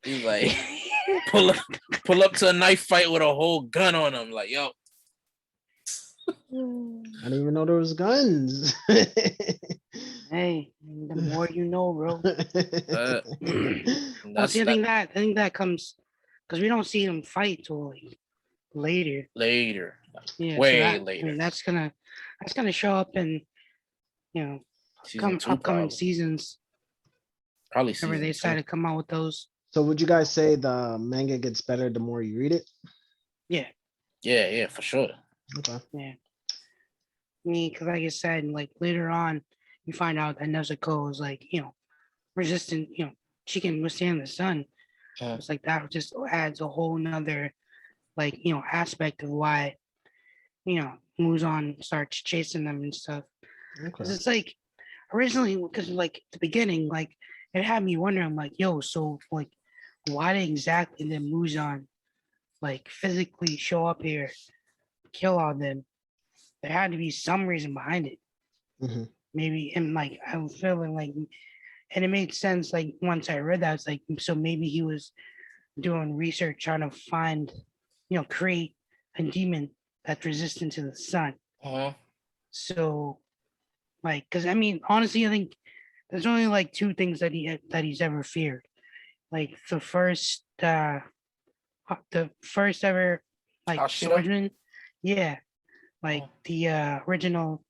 He's like, pull up to a knife fight with a whole gun on him. Like, yo. I didn't even know there was guns. Hey, the more you know, bro. Uh, Well, see, that's that I think that comes because we don't see him fight till like later. later, Yeah, so way that later. that's gonna show up in you know Season two, upcoming probably. seasons Probably whenever they season decide two. to come out with those. So would you guys say the manga gets better the more you read it? Yeah, Yeah, for sure. Okay. yeah. I mean, because like I said, like later on, you find out that Nezuko is like resistant. She can withstand the sun. Uh, It's like that just adds a whole nother like aspect of why Muzan starts chasing them and stuff. Because Okay. it's like originally, because like the beginning, like it had me wondering, like, yo, so like, why exactly did Muzan like physically show up here, kill all them? There had to be some reason behind it. hmm Maybe, and like I'm feeling like, and it made sense. Like once I read that, it's like, so maybe he was doing research trying to find, create a demon that's resistant to the sun. uh, So, like, because I mean, honestly, I think there's only like two things that he's ever feared. Like the first ever like Hashira. swordsman, yeah, like uh, the original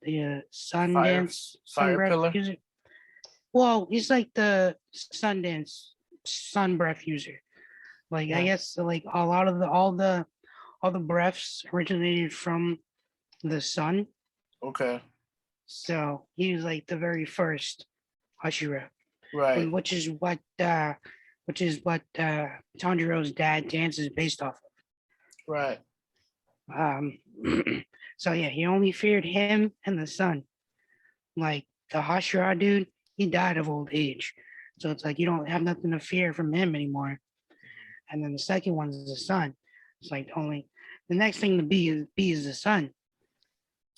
Fire, Sundance sun fire breath pillar. user. Well, he's like the Sundance sun breath user. Like I Uh, guess like a lot of the all the breaths originated from the sun. okay, So he was like the very first Hashira, right, and which is what Tanjiro's dad dance is based off right. of. So yeah, he only feared him and the sun. Like the Hashira dude, he died of old age. So it's like you don't have nothing to fear from him anymore. And then the second one is the sun. It's like only the next thing to be is the sun.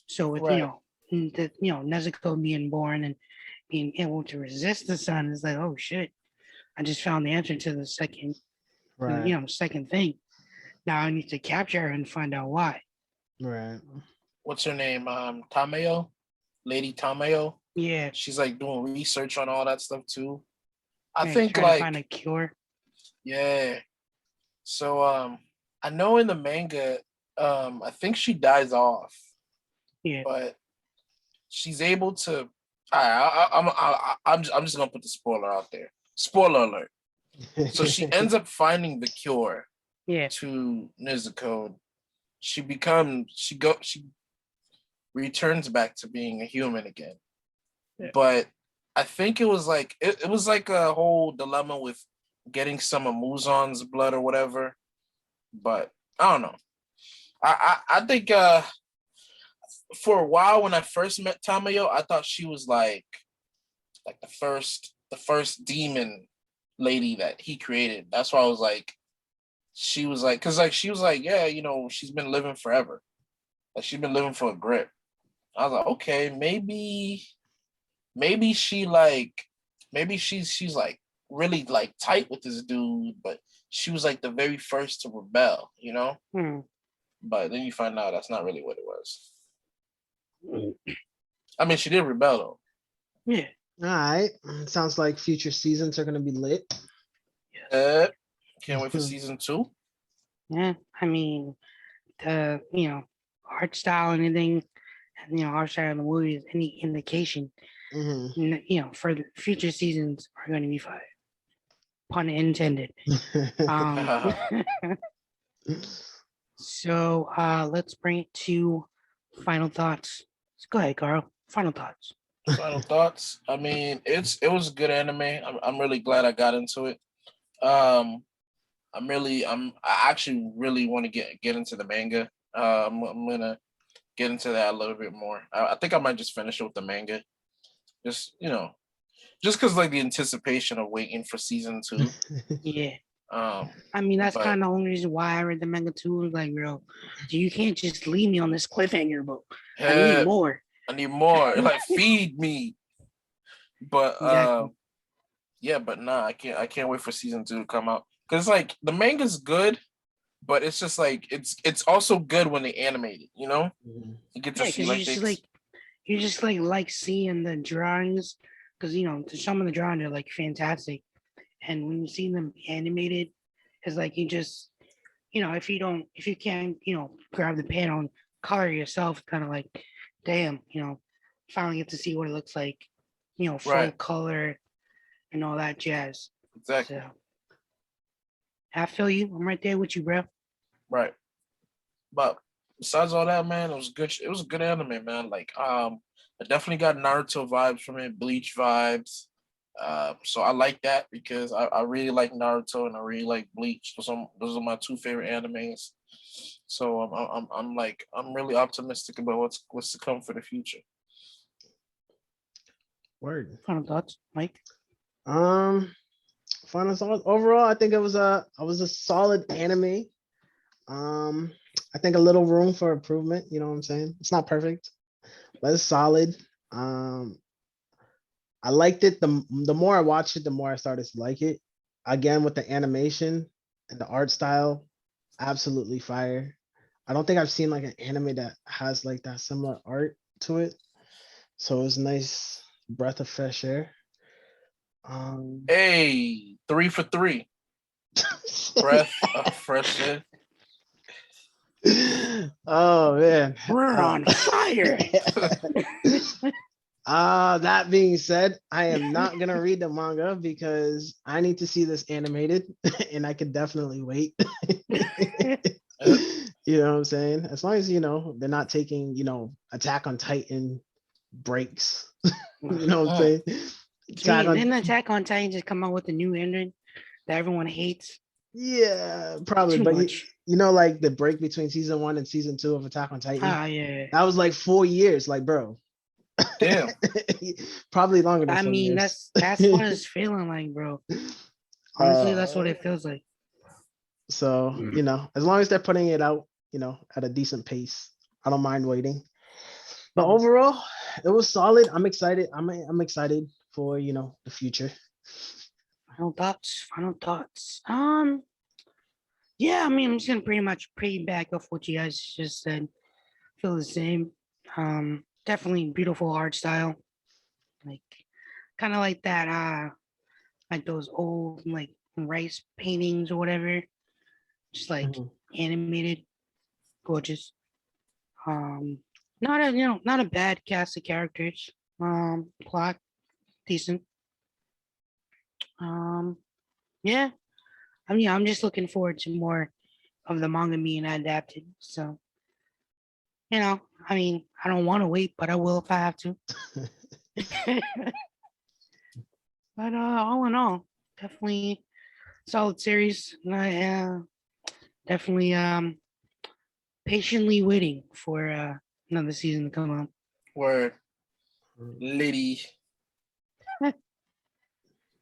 So with Right. Nezuko being born and being able to resist the sun is like, oh shit, I just found the answer to the Right. second thing. Now I need to capture her and find out why. Right. What's her name? Tameo, Lady Tameo. Yeah, She's like doing research on all that stuff too. I yeah, think try to find a like cure. yeah. So I know in the manga, I think she dies off, Yeah, but she's able to. I'm just gonna put the spoiler out there. Spoiler alert. So she ends up finding the cure yeah, to Nezuko. She returns back to being a human again. yeah. But I think it was like a whole dilemma with getting some of Muzan's blood or whatever. But I don't know. I think for a while when I first met Tamayo, I thought she was like the first demon lady that he created. That's why I was like, she was like, because like she was like, yeah, she's been living forever. Like she's been living for a grip. I was like, okay, maybe she like maybe she's like really like tight with this dude, but she was like the very first to rebel. Hmm. But then you find out that's not really what it was. Hmm. I mean, she did rebel though. Yeah. All right. Sounds like future seasons are gonna be lit. Yes. Uh, can't wait for season 2. Yeah. I mean, the art style and anything, and art style in the movie is any indication. hmm For the future seasons are going to be fire. Pun intended. Um, so let's bring it to final thoughts. Go ahead, Carl. Final thoughts. Final thoughts. I mean, it was a good anime. I'm really glad I got into it. Um, I actually really want to get into the manga. I'm gonna get into that a little bit more. I think I might just finish it with the manga. Just just because like the anticipation of waiting for season 2. Yeah. Um, I mean, that's but kind of the only reason why I read the manga too. Like, bro, you can't just leave me on this cliffhanger, bro. I need more. I need more. Like feed me. But Exactly. yeah, but nah, I can't wait for season 2 to come out. Cause like the manga's good, but it's just like it's also good when they animate it. You know, Mhm. you get to Yeah, see because like they. you just like seeing the drawings because some of the drawings are like fantastic, and when you see them animated, it's like you just if you can't grab the pen on color yourself, it's kind of like damn, finally get to see what it looks like, full Right, color and all that jazz. So exactly. I feel you. I'm right there with you, bro. Right. But besides all that, man, it was good. It was a good anime, man. Like, I definitely got Naruto vibes from it, Bleach vibes. So I like that because I really like Naruto and I really like Bleach. Those are my two favorite animes. So I'm like I'm really optimistic about what's to come for the future. Word. Final thoughts, Mike? Um, final thoughts. Overall, I think it was a solid anime. Um, I think a little room for improvement. You know what I'm saying? It's not perfect, but it's solid. Um, I liked it. The more I watched it, the more I started to like it. Again, with the animation and the art style, absolutely fire. I don't think I've seen like an anime that has like that similar art to it. So it was a nice breath of fresh air. Um, Hey, 3 for 3, breath of fresh air. oh man. We're on fire. That being said, I am not gonna read the manga because I need to see this animated and I could definitely wait. Yeah, You know what I'm saying? As long as they're not taking, Attack on Titan breaks. You know what I'm mm, saying? Attack on Didn't Attack on Titan just come out with a new ending that everyone hates? yeah, probably. Too But much. like the break between season 1 and season 2 of Attack on Titan, Ah, yeah. that was like 4 years. Like, bro. damn. Probably longer than I four mean, years. that's what it's feeling like, bro. Honestly, that's what uh, it feels like. so, as long as they're putting it out, at a decent pace, I don't mind waiting. But overall, it was solid. I'm excited. I'm excited for, the future. Final thoughts. Final thoughts. Yeah, I mean, I'm just gonna pretty much piggyback off what you guys just said. Feel the same. Definitely beautiful art style. Like, kind of like that. Like those old rice paintings or whatever. Just like Mhm. animated, gorgeous. Um, not a bad cast of characters. Plot decent. Um, yeah. I mean, I'm just looking forward to more of the manga being adapted. So, I mean, I don't want to wait, but I will if I have to. But all in all, definitely solid series. Definitely patiently waiting for another season to come out. Word, Liddy.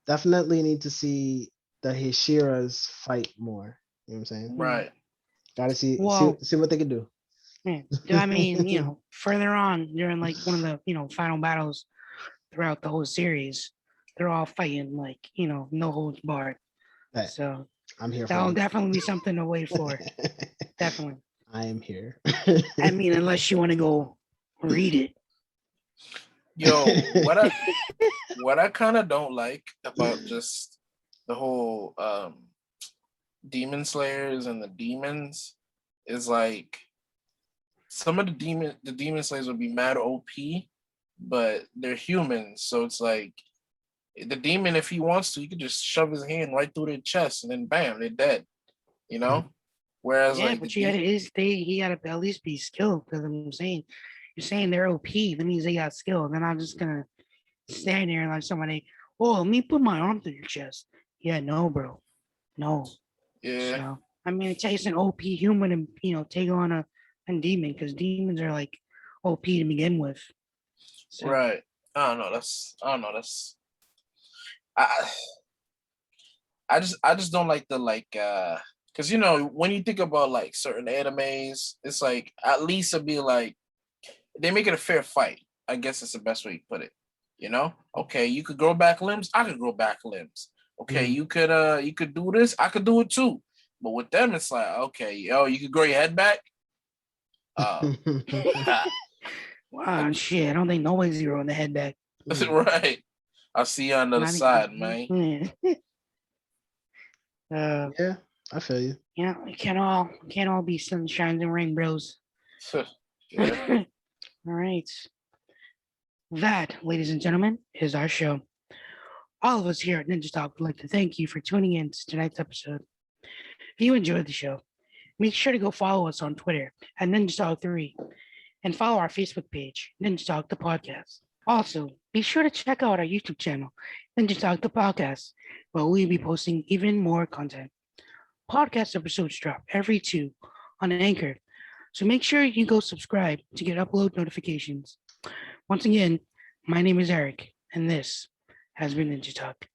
Definitely need to see the Hishiras fight more. You know what I'm saying? Hmm. Right. Gotta see Well, see what they can do. yeah, I mean, further on during like one of the final battles throughout the whole series, they're all fighting like no holds barred. But So I'm here for that'll it. definitely be something to wait for. Definitely. I am here. I mean, unless you want to go read it. Yo, what I kind of don't like about just the whole demon slayers and the demons is like some of the demon slayers would be mad OP, but they're humans, so it's like the demon, if he wants to, he could just shove his hand right through their chest and then bam, they're dead. You know? Whereas Yeah, like but you got to he got to at least be skilled. Because I'm saying, you're saying they're OP. That means they got skill. Then I'm just gonna stand there and like somebody, oh, let me put my arm through your chest. Yeah, no, bro, no. yeah, So I mean, it takes an OP human to take on a demon because demons are like OP to begin with. So right. I don't know. I I just don't like the because when you think about like certain animes, it's like at least it'd be like they make it a fair fight. I guess it's the best way to put it. Okay, you could grow back limbs, I could grow back limbs. Okay, Mhm. you could do this, I could do it too. But with them, it's like, okay, yo, you can grow your head back. Wow, shit. I don't think nobody's zeroing the head back. Right. I'll see you on the other Not side, even- man. Yeah. Yeah, I feel you. Yeah, it can't all be sunshines and rainbows. Yeah. All right. That, ladies and gentlemen, is our show. All of us here at Ninja Talk would like to thank you for tuning in to tonight's episode. If you enjoyed the show, make sure to go follow us on Twitter at Ninja Talk 3 and follow our Facebook page, Ninja Talk the Podcast. Also, be sure to check out our YouTube channel, Ninja Talk the Podcast, where we'll be posting even more content. Podcast episodes drop every 2 on Anchor, so make sure you go subscribe to get upload notifications. Once again, my name is Eric, and this has been Ninja Talk.